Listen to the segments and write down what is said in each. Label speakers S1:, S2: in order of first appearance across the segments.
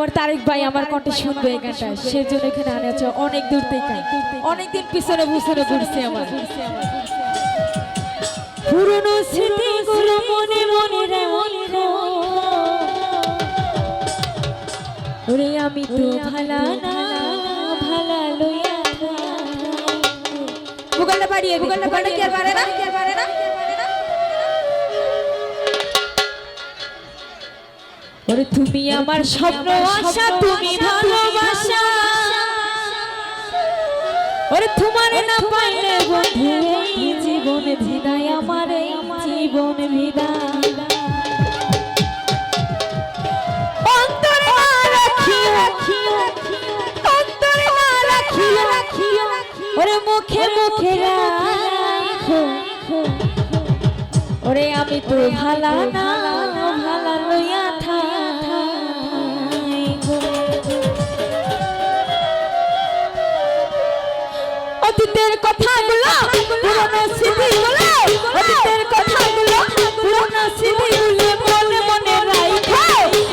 S1: আমার তারেক ভাই আমার কণ্ঠে শুনবে এই গানটা, সেজন্য এখানে আনেছে অনেক দূর থেকে, অনেকদিন পিছনে পিছনে ঘুরছে আমার। পুরনো স্মৃতিগুলো মনে মনে রাখো, ওরে আমি তো ভালা না ভালা লইয়া গুগলটা বাড়িয়ে গুগলটা কি আর পারে না, কি আর পারে না। ওরে তুমি আমার স্বপ্ন আশা, তুমি ভালোবাসা, ওরে তোমার না পাইলে বন্ধু এই জীবন ভিদায়, আমার এই জীবন ভিদায়। অন্তরে না রাখিও, অন্তরে না রাখিও, ওরে মুখে মুখে রাখো, ওরে আমি তো ভালা না ভালা লইয়া থাই গো। অতীতের কথাগুলো পুরনো স্মৃতিগুলো, অতীতের কথাগুলো পুরনো স্মৃতিগুলো মনে মনে রাখো,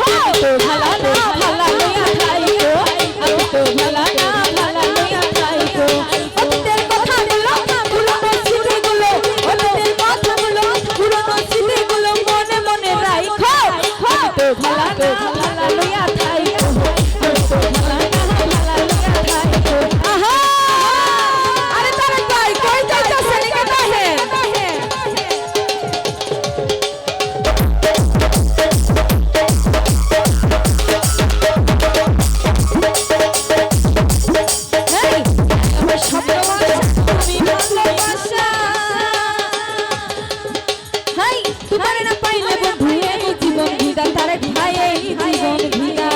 S1: আমি তো ভালা না ভালা লইয়া থাই গো, আমি তো ভালা না ভালা লইয়া থাই গো। অতীতের কথাগুলো পুরনো স্মৃতিগুলো, অতীতের কথাগুলো পুরনো স্মৃতিগুলো মনে মনে রাখো, আমি তো ভালা না ভালা লইয়া থাই গো, আমি তো ভালা না ভালা লইয়া থাই গো। আহা আরে তারেক ভাই কই যাইতাছেন এখানে আহেন। আমার স্বপ্ন তুমি ভালোবাসা, হাই তোমার না পাইলে বন্ধু এই জীবন ভিদা, তারেক ভাই এই জীবন ভিদা।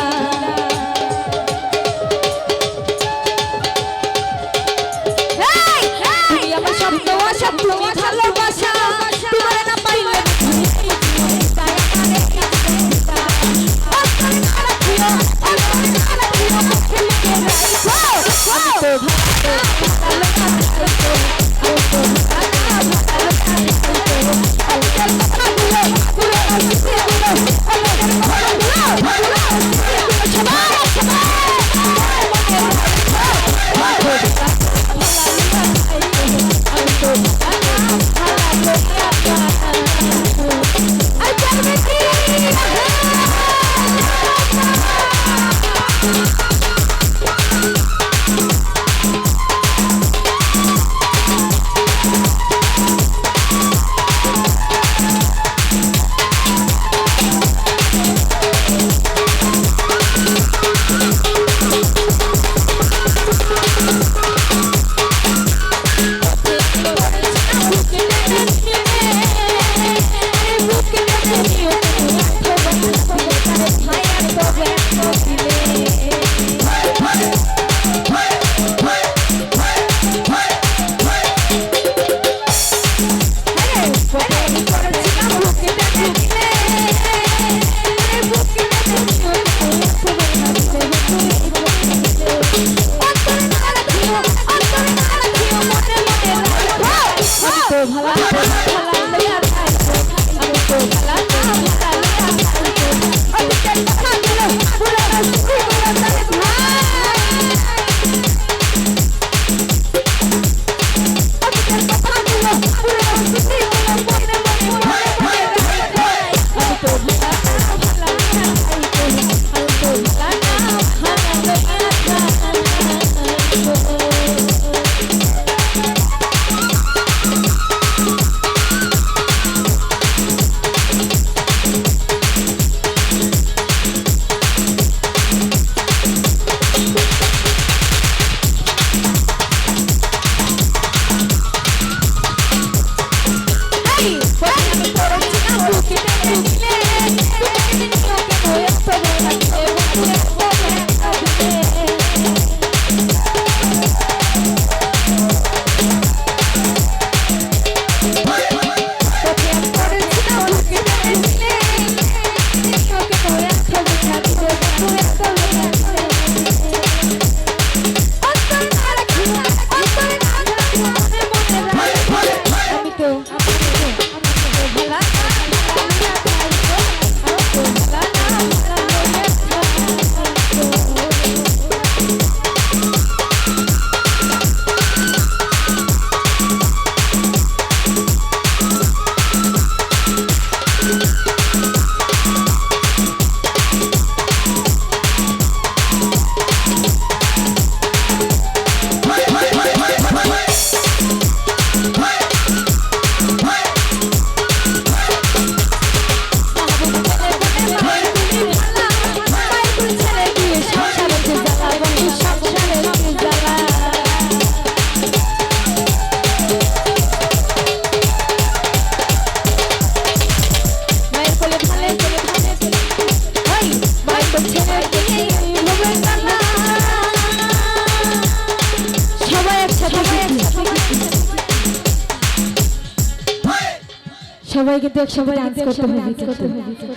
S1: সবাই কিন্তু একসঙ্গে ডান্স করতে হবে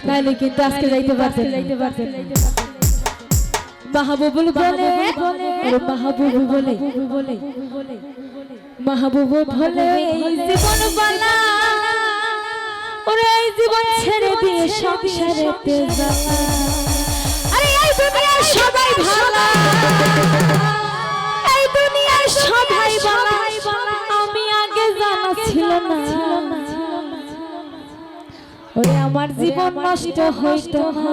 S1: তাহলে কিন্তু আজকে যাইতে পারতেন মাহবুবুল বলে মাহবুবু বলে মাহবুবু বলে এই জীবন বালা ওরে এই জীবন ছেড়ে দিয়ে সংসারেতে যাওয়া আরে এই দুনিয়ার সবাই ভালো এই দুনিয়ার সবাই ভালো আমি আগে জানা ছিল না ওরে আমার জীবন নষ্ট হইতো না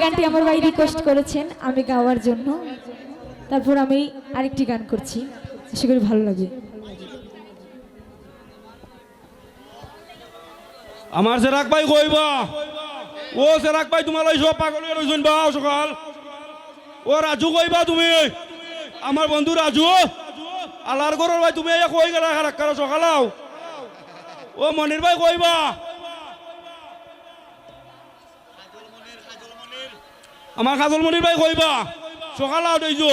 S1: গানটি আমার ভাই রিকোয়েস্ট করেছেন আমি গাওয়ার জন্য তারপর আমি আরেকটি গান করছি আশা করি ভালো লাগবে
S2: আমার সেরাক ভাই কইবা ও সেরাক ভাই তোমার সব পাগল হয়ে রইছেন বা সকাল ও রাজু কইবা তুমি আমার বন্ধু রাজু আলার ঘরের ভাই তুমি কই গেলা খারাপ সকালাও ও মনির ভাই কইবা আমার কাজল মনির ভাই কইবা সকাল আউট হইছো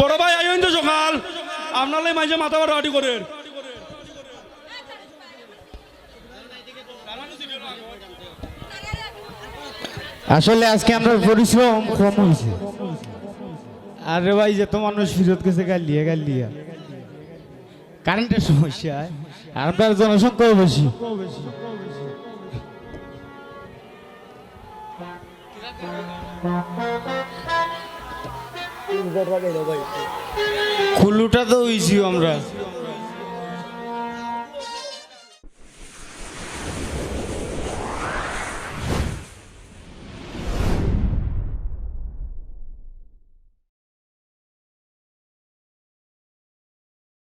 S2: বড় ভাই আইন তো সকাল আপনার মাঝে মাথা বাড়াটি করেন
S3: আসলে আজকে আমরা পরিশ্রম কম হয়েছে আরে ভাই যে তো মানুষ ফিরত গেছে গালিয়া কারেন্টের সমস্যা আর আপনার জনসংখ্যাও বেশি খুলুটা তো হইছি আমরা